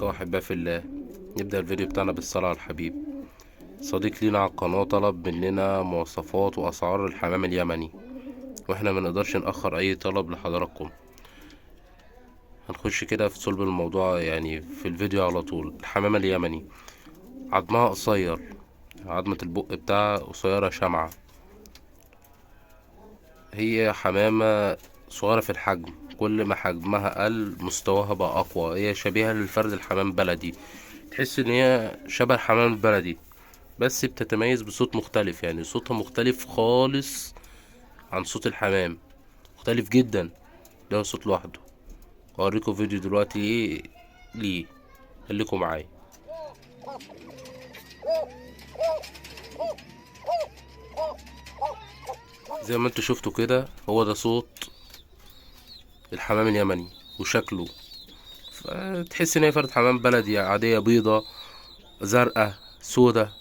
ازيكم احباء في الله. نبدأ الفيديو بتاعنا بالصلاة على الحبيب. صديق لينا على القناة طلب مننا مواصفات واسعار الحمام اليمني، واحنا منقدرش نأخر اي طلب لحضراتكم. هنخش كده في صلب الموضوع يعني في الفيديو على طول. الحمامة اليمني عظمها قصير، عظمة البق بتاعها قصيرة شمعة. هي حمامة صغيرة في الحجم، كل ما حجمها قل مستواها بقى اقوى. هي شبيهة للفرد الحمام بلدي، تحس ان هي شبه الحمام البلدي، بس بتتميز بصوت مختلف. يعني صوتها مختلف خالص عن صوت الحمام، مختلف جدا، ده صوت لوحده. اوريكم فيديو دلوقتي ليه، خليكم معايا. زي ما انتوا شفتوا كده، هو ده صوت الحمام اليمني وشكله. فتحس ان هي فرد حمام بلدي عادية، بيضة زرقاء سودة.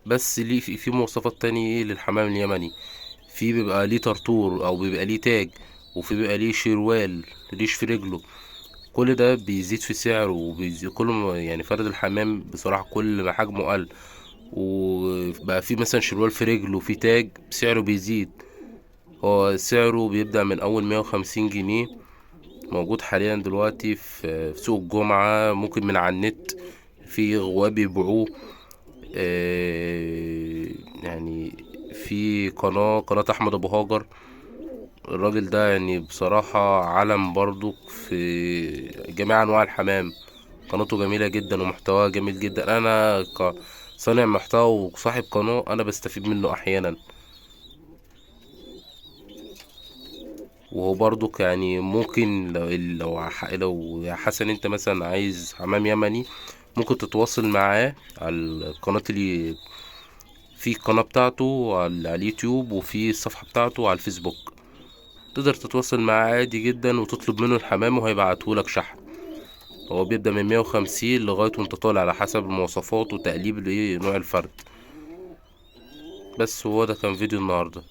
بس ليه في مواصفات تانية للحمام اليمني. في بيبقى ليه طرطور او بيبقى ليه تاج، وفي بيبقى ليه شروال ريش في رجله. كل ده بيزيد في سعره وبيزيد كل ما يعني فرد الحمام بصراحة كل ما حجمه قل وبقى في مثلا شروال في رجله وفي تاج، سعره بيزيد. هو سعره بيبدأ من أول 150 جنيه. موجود حاليا دلوقتي في سوق الجمعة، ممكن من على النت في غواب بيبيعوه. يعني في قناة أحمد أبو هاجر، الراجل ده يعني بصراحة علم برضو في جميع أنواع الحمام. قناته جميلة جدا ومحتواه جميل جدا. أنا كصانع محتوى وصاحب قناة أنا بستفيد منه أحيانا. وهو برضو يعني ممكن لو يا حسن أنت مثلا عايز حمام يمني، ممكن تتواصل معاه على القناة اللي في القناة بتاعته على اليوتيوب، وفي الصفحة بتاعته على الفيسبوك. تقدر تتواصل معاه عادي جدا وتطلب منه الحمام وهيبعتهولك شحن. هو بيبدأ من 150 لغاية وانت طالع على حسب المواصفات وتقليب نوع الفرد. بس هو ده كان فيديو النهاردة.